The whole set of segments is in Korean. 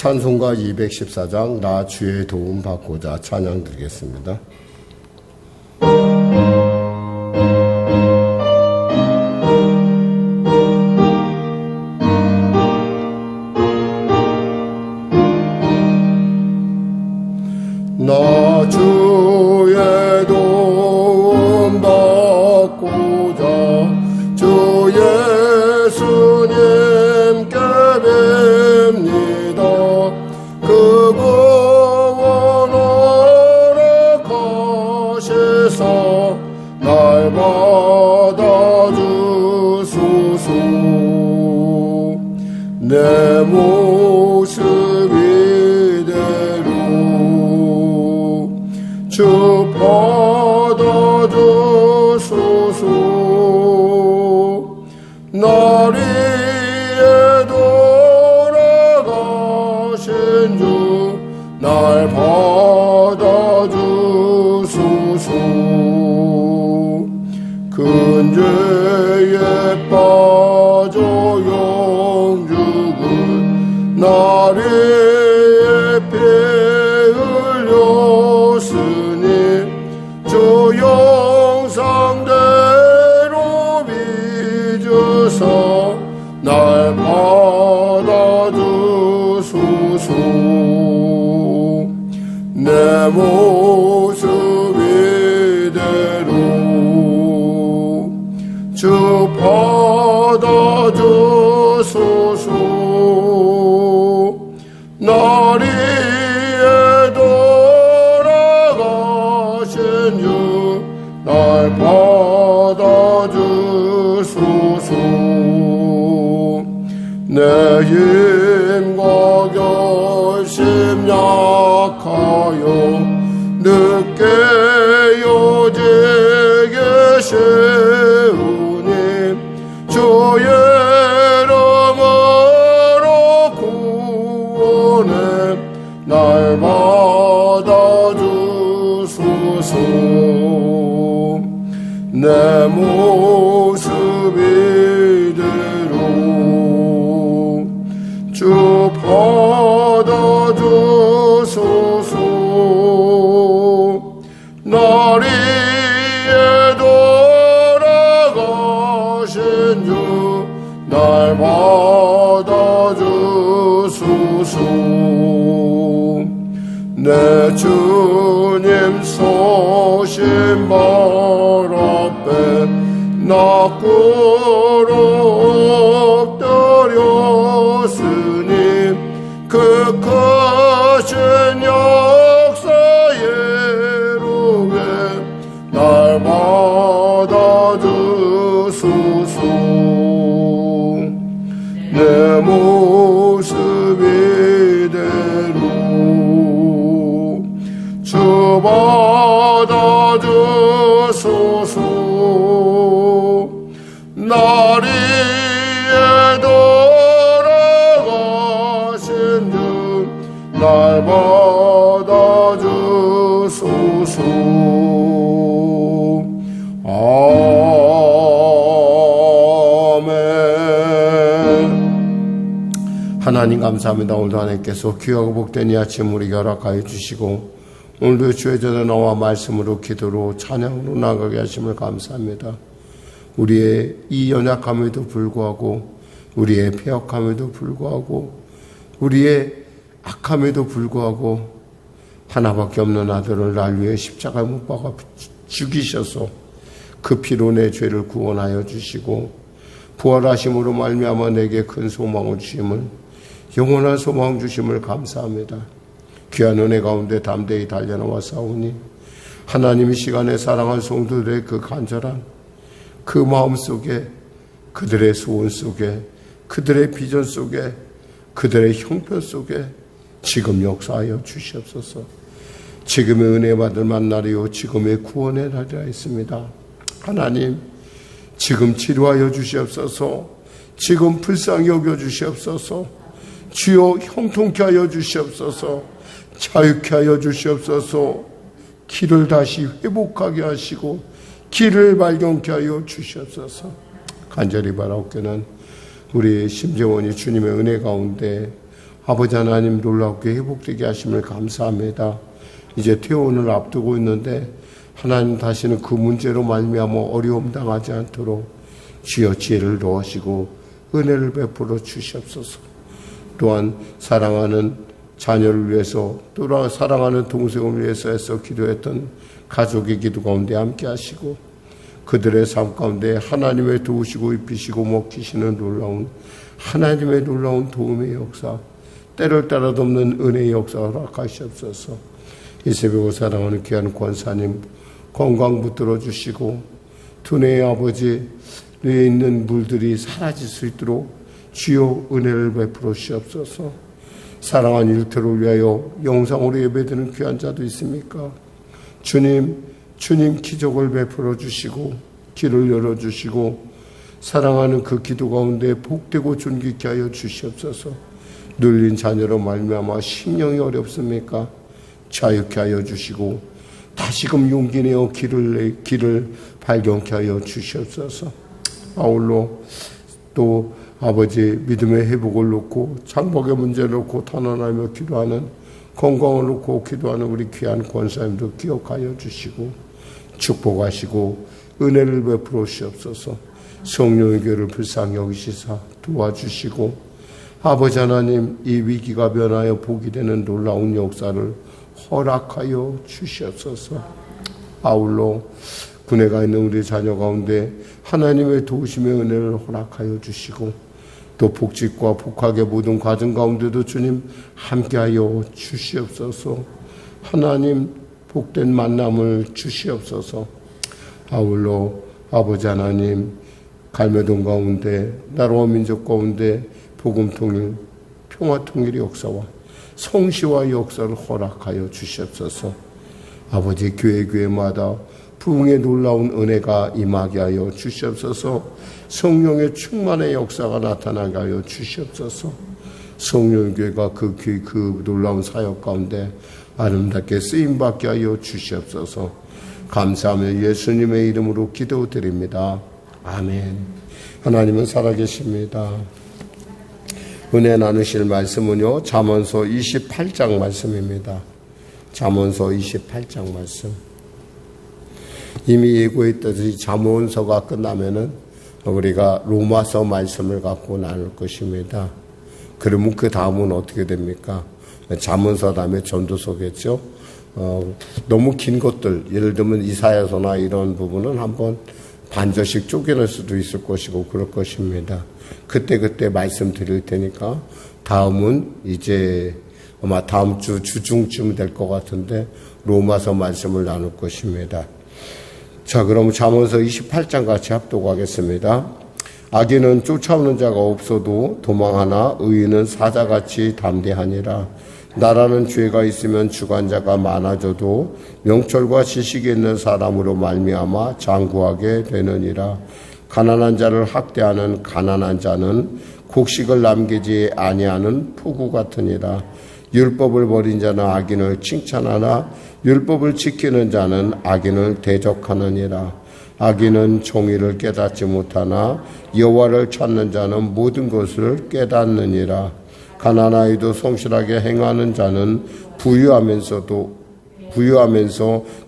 찬송가 214장 나 주의 도움 받고자 찬양 드리겠습니다. 나 주의 도움 받고자 주 예수님께 뵙니다. 그 구원 허락하시사 날 받아주소서. 내 모습 이대로 주 받아주소서. 날 위해 돌아가신 주 날 받아주소서. 큰 죄에 빠져 영죽은 날 위해 피 흘렸으니 주 영상대로 빚으사 날 받아주소서. 내 모습 이대로 주 받아주소서. 날 위해 돌아가신 주 날 받아주소서. 내 힘과 결심 약하여 늦게 요직에 세우니 주의 이름으로 구원해 날 받아주소서. 내 모습 이대로 주 받아주소서. 날 위해 돌아가신 주 날 받아주소서. 내 주님 서신 발 앞에 나 꿇어 엎드렸으니 그 크신 역사의 룩에 날 받아주소서. 내 모습 이대로 주 받아주소서. 날 위해 돌아가신 주 날 받아주소서. 아멘. 하나님 감사합니다. 오늘도 하나님께서 귀하고 복된 이 아침 우리에게 허락하여 주시고 오늘도 주의 전에 나와 말씀으로 기도로 찬양으로 나가게 하심을 감사합니다. 우리의 이 연약함에도 불구하고 우리의 패역함에도 불구하고 우리의 악함에도 불구하고 하나밖에 없는 아들을 날 위해 십자가에 못 박아 죽이셔서 그 피로 내 죄를 구원하여 주시고 부활하심으로 말미암아 내게 큰 소망을 주심을 영원한 소망 주심을 감사합니다. 귀한 은혜 가운데 담대히 달려나와 싸우니 하나님이 시간에 사랑한 성도들의 그 간절한 그 마음 속에 그들의 소원 속에 그들의 비전 속에 그들의 형편 속에 지금 역사하여 주시옵소서. 지금의 은혜 받을 만날이요 지금의 구원의 날이라 했습니다. 하나님 지금 치료하여 주시옵소서. 지금 불쌍히 여겨 주시옵소서. 주여 형통케 하여 주시옵소서. 자유케 하여 주시옵소서. 길을 다시 회복하게 하시고 길을 발견케 하여 주시옵소서. 간절히 바라옵기는 우리 심재원이 주님의 은혜 가운데 아버지 하나님 놀랍게 회복되게 하심을 감사합니다. 이제 퇴원을 앞두고 있는데 하나님 다시는 그 문제로 말미암아 어려움 당하지 않도록 주여 지혜를 넣으시고 은혜를 베풀어 주시옵소서. 또한 사랑하는 자녀를 위해서 또 사랑하는 동생을 위해서 애써 기도했던 가족의 기도 가운데 함께 하시고 그들의 삶 가운데 하나님의 도우시고 입히시고 먹히시는 놀라운 하나님의 놀라운 도움의 역사, 때를 따라 덮는 은혜의 역사 허락하시옵소서. 이 새벽을 사랑하는 귀한 권사님 건강 붙들어 주시고 두뇌의 아버지 뇌에 있는 물들이 사라질 수 있도록 주여 은혜를 베풀어 주시옵소서. 사랑하는 일터를 위하여 영상으로 예배드리는 귀한 자도 있습니까? 주님 기적을 베풀어 주시고 길을 열어주시고 사랑하는 그 기도 가운데 복되고 존귀케 하여 주시옵소서. 눌린 자녀로 말미암아 신령이 어렵습니까? 자유케 하여 주시고 다시금 용기 내어 길을 발견케 하여 주시옵소서. 아울러 또 아버지 믿음의 회복을 놓고 장복의 문제를 놓고 탄원하며 기도하는 건강을 놓고 기도하는 우리 귀한 권사님도 기억하여 주시고 축복하시고 은혜를 베풀어 주시옵소서. 성령의 교회를 불쌍히 여기시사 도와주시고 아버지 하나님 이 위기가 변하여 복이 되는 놀라운 역사를 허락하여 주시옵소서. 아울러 군에 가 있는 우리 자녀 가운데 하나님의 도우심의 은혜를 허락하여 주시고 또 복직과 복학의 모든 과정 가운데도 주님 함께하여 주시옵소서. 하나님 복된 만남을 주시옵소서. 아울러 아버지 하나님 갈매동 가운데 나라와 민족 가운데 복음통일 평화통일의 역사와 성시와 역사를 허락하여 주시옵소서. 아버지 교회마다 부흥의 놀라운 은혜가 임하게 하여 주시옵소서. 성령의 충만의 역사가 나타나게 하여 주시옵소서. 성령의 교회가 그 놀라운 사역 가운데 아름답게 쓰임받게 하여 주시옵소서. 감사하며 예수님의 이름으로 기도드립니다. 아멘. 하나님은 살아계십니다. 은혜 나누실 말씀은요, 잠언서 28장 말씀입니다. 잠언서 28장 말씀. 이미 예고했듯이 잠언서가 끝나면은 우리가 로마서 말씀을 갖고 나눌 것입니다. 그러면 그 다음은 어떻게 됩니까? 잠언서 다음에 전도서겠죠. 너무 긴 것들, 예를 들면 이사야서나 이런 부분은 한번 반절씩 쪼개낼 수도 있을 것이고 그럴 것입니다. 그때 말씀드릴 테니까 다음은 이제 아마 다음 주 주중쯤 될 것 같은데 로마서 말씀을 나눌 것입니다. 자, 그럼 잠언서 28장 같이 합독하겠습니다. 악인은 쫓아오는 자가 없어도 도망하나 의인은 사자같이 담대하니라. 나라는 죄가 있으면 주관자가 많아져도 명철과 지식이 있는 사람으로 말미암아 장구하게 되느니라. 가난한 자를 학대하는 가난한 자는 곡식을 남기지 아니하는 폭우 같으니라. 율법을 버린 자는 악인을 칭찬하나 율법을 지키는 자는 악인을 대적하느니라. 악인은 정의를 깨닫지 못하나 여호와를 찾는 자는 모든 것을 깨닫느니라. 가난하여도 성실하게 행하는 자는 부유하면서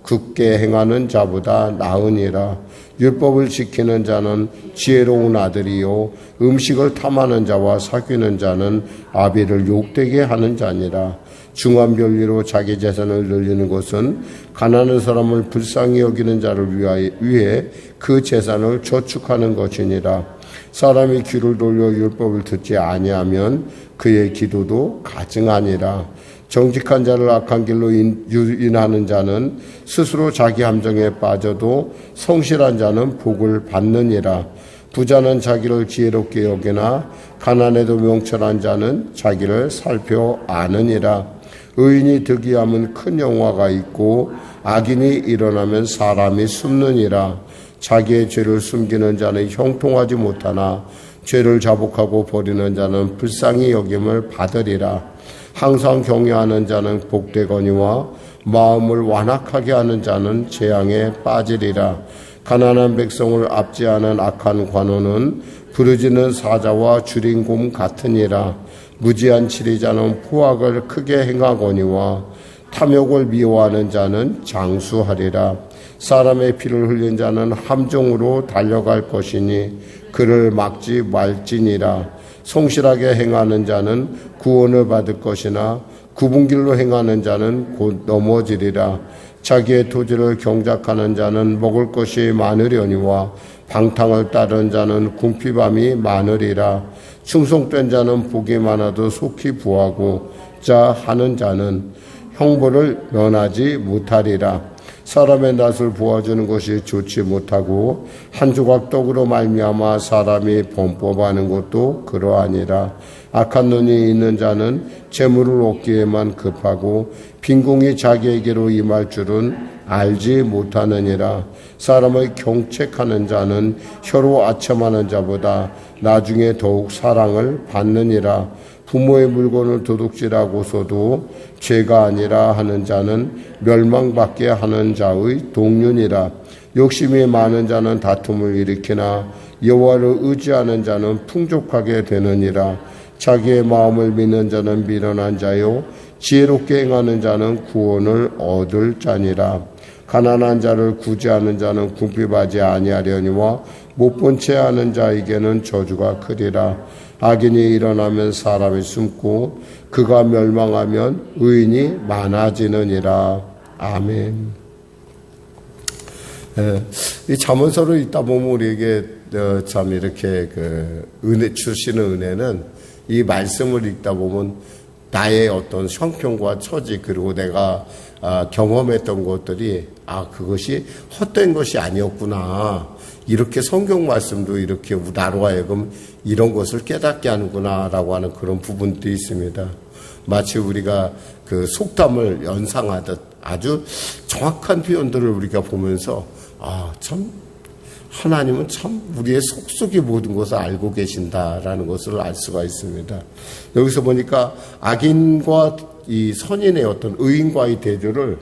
굳게 행하는 자보다 나으니라. 율법을 지키는 자는 지혜로운 아들이요 음식을 탐하는 자와 사귀는 자는 아비를 욕되게 하는 자니라. 중한 별리로 자기 재산을 늘리는 것은 가난한 사람을 불쌍히 여기는 자를 위해 그 재산을 저축하는 것이니라. 사람이 귀를 돌려 율법을 듣지 아니하면 그의 기도도 가증하니라. 정직한 자를 악한 길로 인하는 자는 스스로 자기 함정에 빠져도 성실한 자는 복을 받느니라. 부자는 자기를 지혜롭게 여기나 가난해도 명철한 자는 자기를 살펴 아느니라. 의인이 득이하면 큰 영화가 있고 악인이 일어나면 사람이 숨느니라. 자기의 죄를 숨기는 자는 형통하지 못하나 죄를 자복하고 버리는 자는 불쌍히 여김을 받으리라. 항상 경외하는 자는 복되거니와 마음을 완악하게 하는 자는 재앙에 빠지리라. 가난한 백성을 압제하는 악한 관원은 부르짖는 사자와 줄인 곰 같으니라. 무지한 치리자는 포악을 크게 행하거니와 탐욕을 미워하는 자는 장수하리라. 사람의 피를 흘린 자는 함정으로 달려갈 것이니 그를 막지 말지니라. 성실하게 행하는 자는 구원을 받을 것이나 굽은 길로 행하는 자는 곧 넘어지리라. 자기의 토지를 경작하는 자는 먹을 것이 많으려니와 방탕을 따르는 자는 궁핍함이 많으리라. 충성된 자는 복이 많아도 속히 부하고 자 하는 자는 형벌을 면하지 못하리라. 사람의 낯을 보아주는 것이 좋지 못하고 한 조각 떡으로 말미암아 사람이 범법하는 것도 그러하니라. 악한 눈이 있는 자는 재물을 얻기에만 급하고 빈궁이 자기에게로 임할 줄은 알지 못하느니라. 사람의 경책하는 자는 혀로 아첨하는 자보다 나중에 더욱 사랑을 받느니라. 부모의 물건을 도둑질하고서도 죄가 아니라 하는 자는 멸망받게 하는 자의 동륜이라. 욕심이 많은 자는 다툼을 일으키나 여호와를 의지하는 자는 풍족하게 되느니라. 자기의 마음을 믿는 자는 미련한 자요 지혜롭게 행하는 자는 구원을 얻을 자니라. 가난한 자를 구제하는 자는 궁핍하지 아니하려니와 못 본 채 하는 자에게는 저주가 크리라. 악인이 일어나면 사람이 숨고 그가 멸망하면 의인이 많아지느니라. 아멘. 이 잠언서를 읽다 보면 우리에게 참 이렇게 은혜 주시는 은혜는 이 말씀을 읽다 보면 나의 어떤 형편과 처지 그리고 내가 경험했던 것들이 그것이 헛된 것이 아니었구나. 이렇게 성경 말씀도 이렇게 나로 하여금 이런 것을 깨닫게 하는구나라고 하는 그런 부분도 있습니다. 마치 우리가 그 속담을 연상하듯 아주 정확한 표현들을 우리가 보면서 참 하나님은 참 우리의 속속의 모든 것을 알고 계신다라는 것을 알 수가 있습니다. 여기서 보니까 악인과 이 선인의 어떤 의인과의 대조를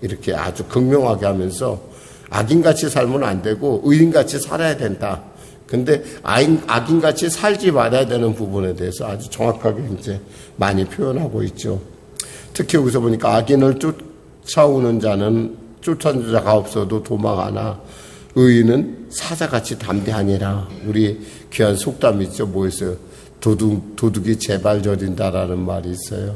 이렇게 아주 극명하게 하면서 악인같이 살면 안 되고 의인같이 살아야 된다. 근데 악인같이 살지 말아야 되는 부분에 대해서 아주 정확하게 이제 많이 표현하고 있죠. 특히 여기서 보니까 악인을 쫓아오는 자는 쫓아오는 자가 없어도 도망하나 의인은 사자같이 담대하니라. 우리 귀한 속담이 있죠. 뭐였어요? 도둑이 제발 저린다라는 말이 있어요.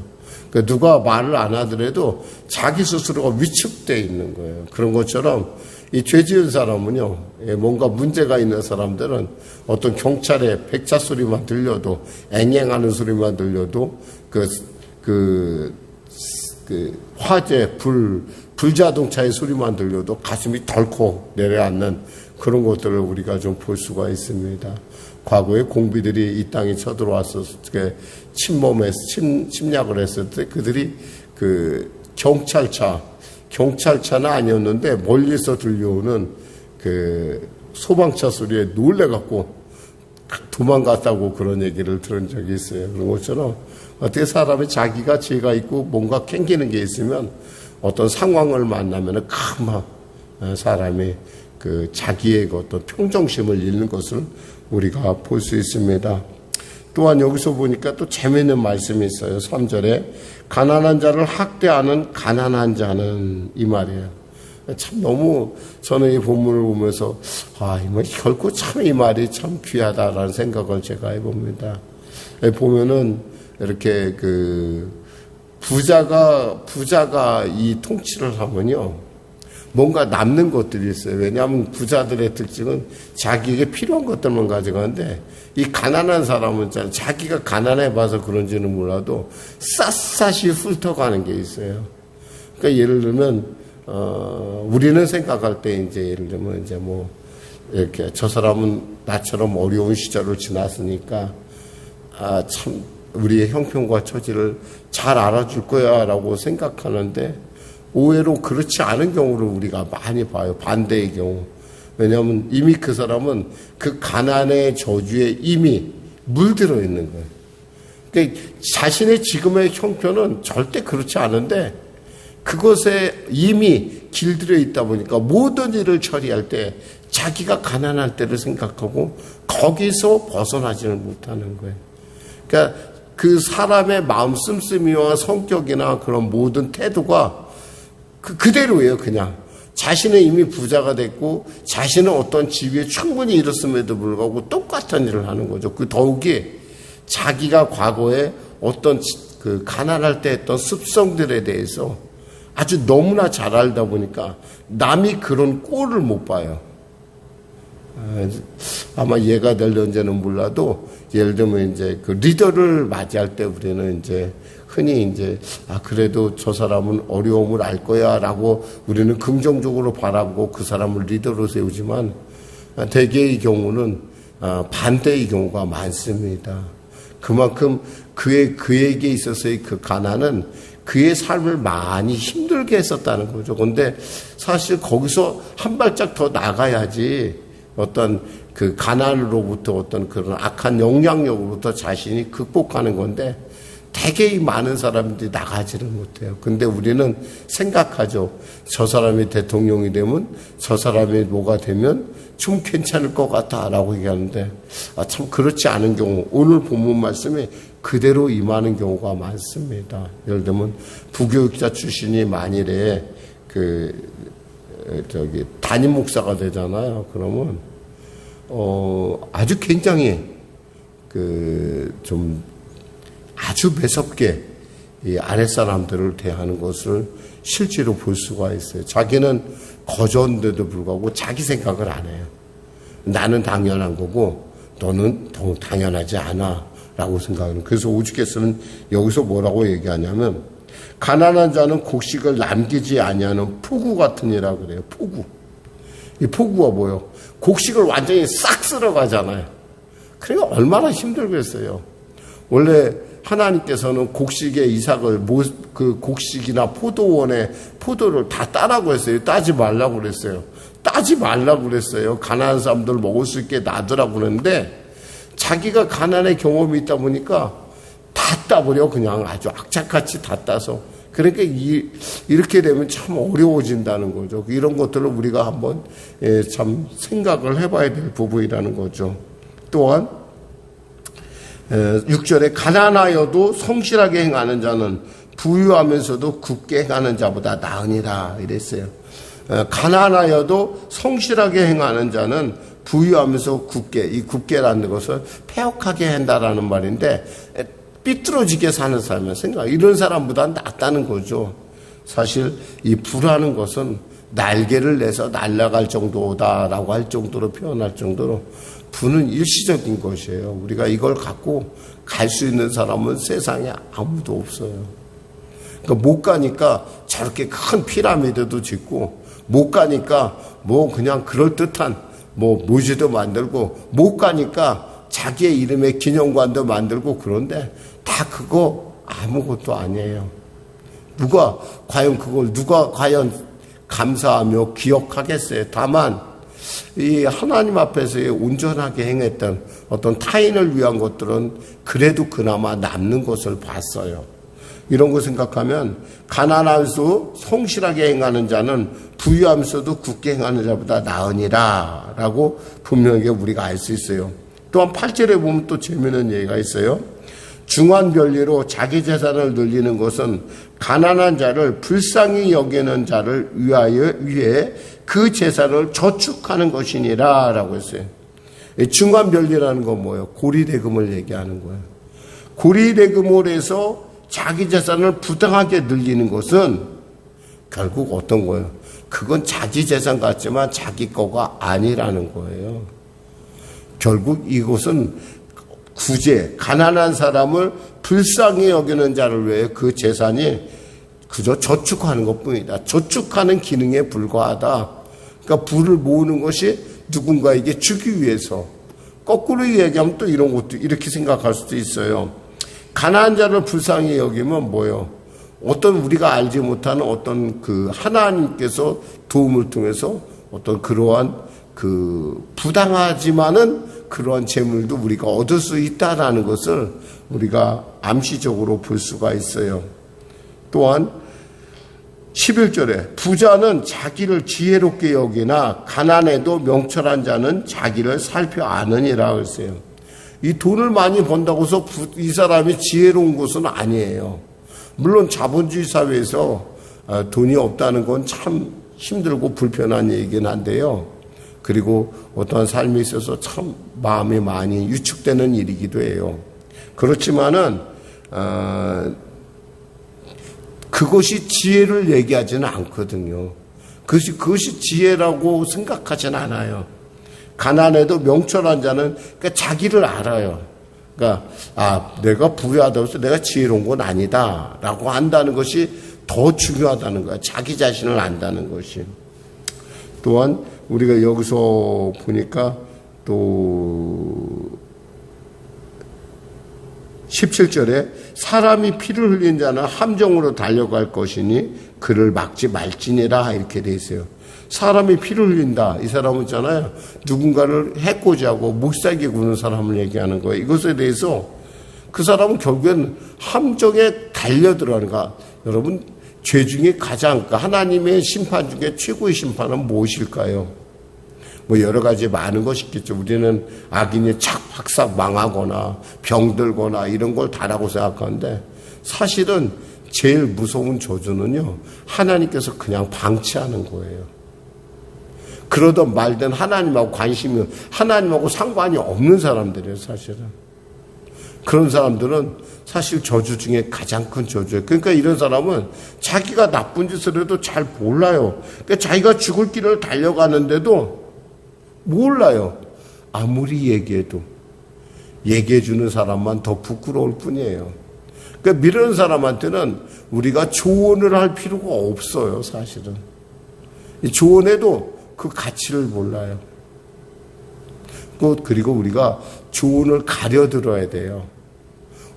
그러니까 누가 말을 안 하더라도 자기 스스로가 위축되어 있는 거예요. 그런 것처럼 이 죄 지은 사람은요, 뭔가 문제가 있는 사람들은 어떤 경찰의 백차 소리만 들려도, 앵앵하는 소리만 들려도, 화재, 불자동차의 소리만 들려도 가슴이 덜컥 내려앉는 그런 것들을 우리가 좀 볼 수가 있습니다. 과거에 공비들이 이 땅에 쳐들어왔었을 때 침략을 했을 때 그들이 경찰차는 아니었는데 멀리서 들려오는 소방차 소리에 놀래갖고 도망갔다고 그런 얘기를 들은 적이 있어요. 그런 것처럼 어떻게 사람이 자기가 죄가 있고 뭔가 캥기는 게 있으면 어떤 상황을 만나면 금방 사람이 자기의 어떤 평정심을 잃는 것을 우리가 볼 수 있습니다. 또한 여기서 보니까 또 재미있는 말씀이 있어요. 3절에 가난한 자를 학대하는 가난한 자는 이 말이에요. 참 너무 저는 이 본문을 보면서 이 말 결코 참 이 말이 참 귀하다라는 생각을 제가 해봅니다. 보면은 이렇게 부자가 이 통치를 하면요. 뭔가 남는 것들이 있어요. 왜냐하면 부자들의 특징은 자기에게 필요한 것들만 가져가는데 이 가난한 사람은 자기가 가난해 봐서 그런지는 몰라도 샅샅이 훑어가는 게 있어요. 그러니까 예를 들면 우리는 생각할 때 이제 예를 들면 이제 뭐 이렇게 저 사람은 나처럼 어려운 시절을 지났으니까 참 우리의 형편과 처지를 잘 알아줄 거야라고 생각하는데 오해로 그렇지 않은 경우를 우리가 많이 봐요. 반대의 경우. 왜냐하면 이미 그 사람은 그 가난의 저주에 이미 물들어 있는 거예요. 그러니까 자신의 지금의 형편은 절대 그렇지 않은데 그것에 이미 길들여 있다 보니까 모든 일을 처리할 때 자기가 가난할 때를 생각하고 거기서 벗어나지를 못하는 거예요. 그러니까 그 사람의 마음 씀씀이와 성격이나 그런 모든 태도가 그대로예요. 그냥 자신은 이미 부자가 됐고 자신은 어떤 지위에 충분히 이뤘음에도 불구하고 똑같은 일을 하는 거죠. 그 더욱이 자기가 과거에 어떤 그 가난할 때 했던 습성들에 대해서 아주 너무나 잘 알다 보니까 남이 그런 꼴을 못 봐요. 아마 얘가 될런지는 몰라도 예를 들면 이제 그 리더를 맞이할 때 우리는 이제 흔히 이제 그래도 저 사람은 어려움을 알 거야라고 우리는 긍정적으로 바라보고 그 사람을 리더로 세우지만 대개의 경우는 반대의 경우가 많습니다. 그만큼 그에게 있어서의 그 가난은 그의 삶을 많이 힘들게 했었다는 거죠. 그런데 사실 거기서 한 발짝 더 나가야지 어떤 그 가난으로부터 어떤 그런 악한 영향력으로부터 자신이 극복하는 건데 되게 많은 사람들이 나가지를 못해요. 근데 우리는 생각하죠. 저 사람이 대통령이 되면 저 사람이 뭐가 되면 좀 괜찮을 것 같아 라고 얘기하는데 참 그렇지 않은 경우 오늘 본문 말씀이 그대로 임하는 경우가 많습니다. 예를 들면 부교육자 출신이 만일에 담임 목사가 되잖아요. 그러면 아주 굉장히 좀 아주 매섭게 이 아랫사람들을 대하는 것을 실제로 볼 수가 있어요. 자기는 거저인데도 불구하고 자기 생각을 안 해요. 나는 당연한 거고 너는 당연하지 않아 라고 생각하는. 그래서 오죽했으면 여기서 뭐라고 얘기하냐면 가난한 자는 곡식을 남기지 아니하는 포구 같은 이라 그래요. 포구. 이 포구가 뭐예요? 곡식을 완전히 싹 쓸어가잖아요. 그러니까 얼마나 힘들겠어요. 원래 하나님께서는 곡식의 이삭을 그 곡식이나 포도원에 포도를 다 따라고 했어요. 따지 말라고 그랬어요. 따지 말라고 그랬어요. 가난한 사람들 먹을 수 있게 놔두라고 그랬는데 자기가 가난의 경험이 있다 보니까 다 따버려. 그냥 아주 악착같이 다 따서. 그러니까 이렇게 되면 참 어려워진다는 거죠. 이런 것들을 우리가 한번 참 생각을 해봐야 될 부분이라는 거죠. 또한 6절에 가난하여도 성실하게 행하는 자는 부유하면서도 굳게 행하는 자보다 나으니라 이랬어요. 가난하여도 성실하게 행하는 자는 부유하면서 굳게, 이 굳게라는 것을 패역하게 한다라는 말인데 삐뚤어지게 사는 사람은 이런 사람보다 낫다는 거죠. 사실 이 부라는 것은 날개를 내서 날아갈 정도다라고 할 정도로 표현할 정도로 부는 일시적인 것이에요. 우리가 이걸 갖고 갈 수 있는 사람은 세상에 아무도 없어요. 그러니까 못 가니까 저렇게 큰 피라미드도 짓고 못 가니까 뭐 그냥 그럴듯한 뭐 묘지도 만들고 못 가니까 자기의 이름의 기념관도 만들고 그런데 다 그거 아무것도 아니에요. 누가 과연 감사하며 기억하겠어요. 다만 이 하나님 앞에서의 온전하게 행했던 어떤 타인을 위한 것들은 그래도 그나마 남는 것을 봤어요. 이런 거 생각하면 가난하면서 성실하게 행하는 자는 부유하면서도 굳게 행하는 자보다 나으니라 라고 분명하게 우리가 알 수 있어요. 또한 8절에 보면 또 재미있는 얘기가 있어요. 중한 변리로 자기 재산을 늘리는 것은 가난한 자를 불쌍히 여기는 자를 위해 그 재산을 저축하는 것이니라 라고 했어요. 중한 변리라는 건 뭐예요? 고리대금을 얘기하는 거예요. 고리대금을 해서 자기 재산을 부당하게 늘리는 것은 결국 어떤 거예요? 그건 자기 재산 같지만 자기 거가 아니라는 거예요. 결국 이것은 구제, 가난한 사람을 불쌍히 여기는 자를 위해 그 재산이 그저 저축하는 것뿐이다. 저축하는 기능에 불과하다. 그러니까 부를 모으는 것이 누군가에게 주기 위해서. 거꾸로 얘기하면 또 이런 것도 이렇게 생각할 수도 있어요. 가난한 자를 불쌍히 여기면 뭐예요? 어떤 우리가 알지 못하는 어떤 그 하나님께서 도움을 통해서 어떤 그러한 그 부당하지만은 그러한 재물도 우리가 얻을 수 있다라는 것을 우리가 암시적으로 볼 수가 있어요. 또한 11절에 부자는 자기를 지혜롭게 여기나 가난해도 명철한 자는 자기를 살펴 아느니라 했어요. 이 돈을 많이 번다고 해서 이 사람이 지혜로운 것은 아니에요. 물론 자본주의 사회에서 돈이 없다는 건 참 힘들고 불편한 얘기긴 한데요. 그리고 어떠한 삶에 있어서 참 마음이 많이 위축되는 일이기도 해요. 그렇지만은 그것이 지혜를 얘기하지는 않거든요. 그것이 지혜라고 생각하지는 않아요. 가난해도 명철한 자는 그러니까 자기를 알아요. 그러니까 내가 부유하다고 해서 내가 지혜로운 건 아니다라고 한다는 것이 더 중요하다는 거야. 자기 자신을 안다는 것이. 또한 우리가 여기서 보니까 또 17절에 사람이 피를 흘린 자는 함정으로 달려갈 것이니 그를 막지 말지니라 이렇게 돼 있어요. 사람이 피를 흘린다. 이 사람은 있잖아요. 누군가를 해코지하고 못살게 구는 사람을 얘기하는 거예요. 이것에 대해서 그 사람은 결국엔 함정에 달려들어가는 거야. 여러분, 죄 중에 가장, 하나님의 심판 중에 최고의 심판은 무엇일까요? 뭐 여러 가지 많은 것이 있겠죠. 우리는 악인이 착팍삭 망하거나 병들거나 이런 걸 다라고 생각하는데 사실은 제일 무서운 저주는요, 하나님께서 그냥 방치하는 거예요. 그러던 말든 하나님하고 하나님하고 상관이 없는 사람들이에요, 사실은. 그런 사람들은 사실 저주 중에 가장 큰 저주예요. 그러니까 이런 사람은 자기가 나쁜 짓을 해도 잘 몰라요. 그러니까 자기가 죽을 길을 달려가는데도 몰라요. 아무리 얘기해도. 얘기해 주는 사람만 더 부끄러울 뿐이에요. 그러니까 이런 사람한테는 우리가 조언을 할 필요가 없어요, 사실은. 조언해도 그 가치를 몰라요. 그리고 우리가 조언을 가려 들어야 돼요.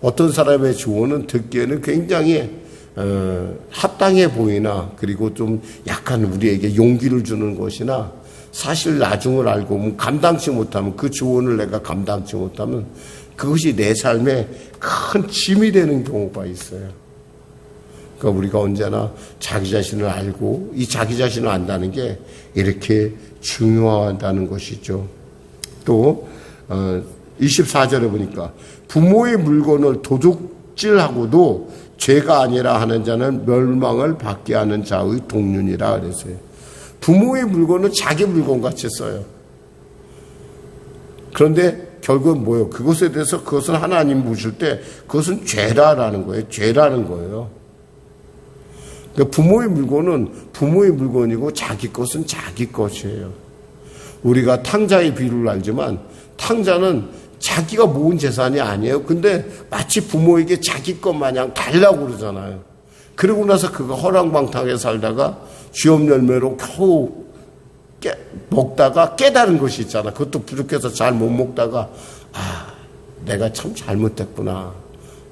어떤 사람의 조언은 듣기에는 굉장히 합당해 보이나, 그리고 좀 약간 우리에게 용기를 주는 것이나, 사실 나중을 알고 감당치 못하면, 그 조언을 내가 감당치 못하면 그것이 내 삶에 큰 짐이 되는 경우가 있어요. 그러니까 우리가 언제나 자기 자신을 알고 이 자기 자신을 안다는 게 이렇게 중요하다는 것이죠. 또 24절에 보니까 부모의 물건을 도둑질하고도 죄가 아니라 하는 자는 멸망을 받게 하는 자의 동륜이라 그랬어요. 부모의 물건은 자기 물건 같이 써요. 그런데 결국은 뭐예요? 그것에 대해서 그것은 하나님 묻을 때 그것은 죄라라는 거예요. 죄라는 거예요. 그러니까 부모의 물건은 부모의 물건이고 자기 것은 자기 것이에요. 우리가 탕자의 비유를 알지만 탕자는 자기가 모은 재산이 아니에요. 근데 마치 부모에게 자기 것 마냥 달라고 그러잖아요. 그러고 나서 그가 허랑방탕하게 살다가 쥐업 열매로 겨우 먹다가 깨달은 것이 있잖아. 그것도 부족해서 잘 못 먹다가 내가 참 잘못했구나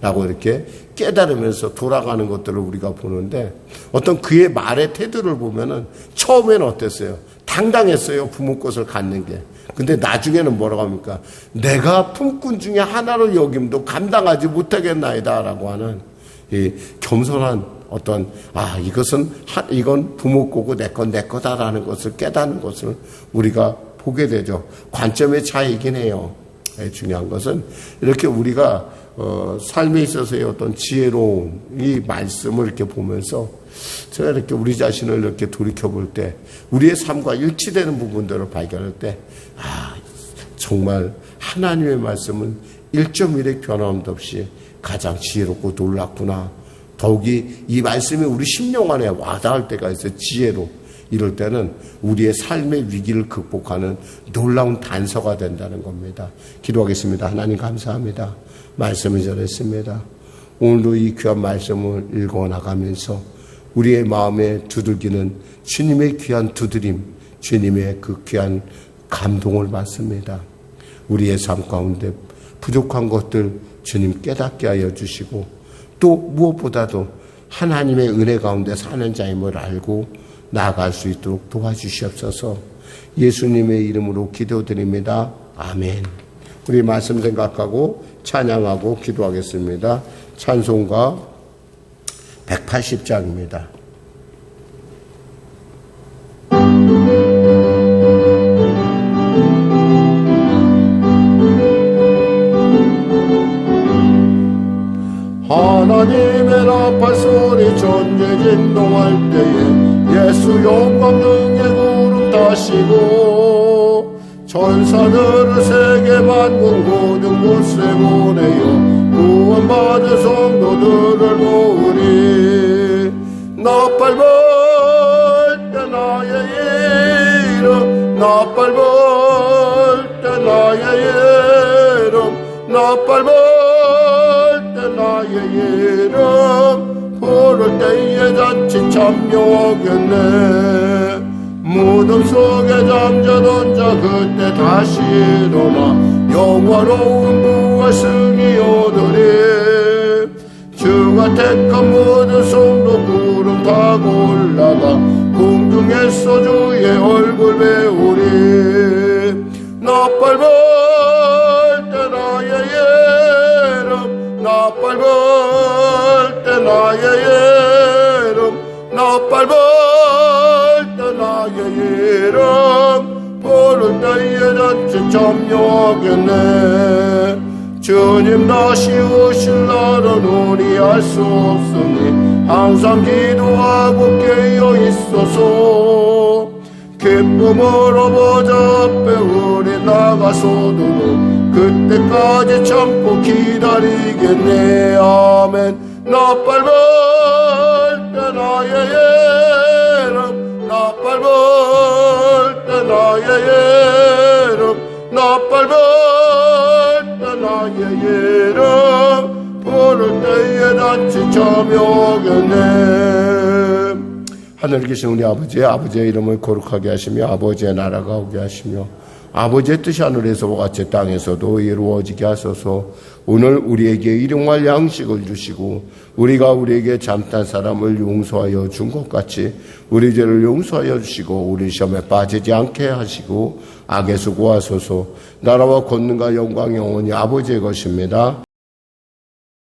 라고 이렇게 깨달으면서 돌아가는 것들을 우리가 보는데, 어떤 그의 말의 태도를 보면은 처음에는 어땠어요? 당당했어요. 부모 것을 갖는 게. 근데 나중에는 뭐라고 합니까? 내가 품꾼 중에 하나로 여김도 감당하지 못하겠나이다 라고 하는 이 겸손한 어떤 이건 부모 거고 내 거다라는 것을 깨닫는 것을 우리가 보게 되죠. 관점의 차이이긴 해요. 중요한 것은 이렇게 우리가 삶에 있어서의 어떤 지혜로운 이 말씀을 이렇게 보면서 제가 이렇게 우리 자신을 이렇게 돌이켜볼 때 우리의 삶과 일치되는 부분들을 발견할 때 정말 하나님의 말씀은 1.1의 변함도 없이 가장 지혜롭고 놀랍구나. 더욱이 이 말씀이 우리 심령 안에 와닿을 때가 있어요. 지혜로. 이럴 때는 우리의 삶의 위기를 극복하는 놀라운 단서가 된다는 겁니다. 기도하겠습니다. 하나님 감사합니다. 말씀을 전했습니다. 오늘도 이 귀한 말씀을 읽어나가면서 우리의 마음에 두들기는 주님의 귀한 두드림, 주님의 그 귀한 감동을 받습니다. 우리의 삶 가운데 부족한 것들 주님 깨닫게 하여 주시고, 또 무엇보다도 하나님의 은혜 가운데 사는 자임을 알고 나아갈 수 있도록 도와주시옵소서. 예수님의 이름으로 기도드립니다. 아멘. 우리 말씀 생각하고 찬양하고 기도하겠습니다. 찬송가 180장입니다. 번제 진동할 때에 예수 영광 등에 구름 타시고 천사들을 세계 만국 모든 곳에 보내어 구원받은 성도들을 모으리. 나팔 불 때 나의 이름 나팔 불 때 나의 이름 나팔 불 때 나의 이름 부를 때에 잔치 참여하겠네. 무덤 속에 잠자던 자 그때 다시 일어나 영화로운 부활 승리 얻으리. 주가 택한 모든 성도 구름 타고 올라가 공중에서 주의 얼굴 배우리. 나팔 불 때 나의 이름 나팔 불 때 나의 이름 나팔 불 때 나의 이름 부를 때에 잔치 참여하겠네. 주님 다시 오실 날은 우리 알 수 없으니 항상 기도하고 깨어 있어서 기쁨으로 보좌 앞에 우리 나가서도 그때까지 참고 기다리겠네. 아멘. 나팔 불 때 나의 이름 나팔 불 때 나의 이름 나팔 불 때 나의 이름 부를 때에 잔치 참여하겠네. 하늘 계신 우리 아버지의 이름을 거룩하게 하시며 아버지의 나라가 오게 하시며 아버지의 뜻이 하늘에서와 같이 땅에서도 이루어지게 하소서. 오늘 우리에게 일용할 양식을 주시고 우리가 우리에게 잘못한 사람을 용서하여 준 것 같이 우리 죄를 용서하여 주시고 우리 시험에 빠지지 않게 하시고 악에서 구하소서. 나라와 권능과 영광이 영원히 아버지의 것입니다.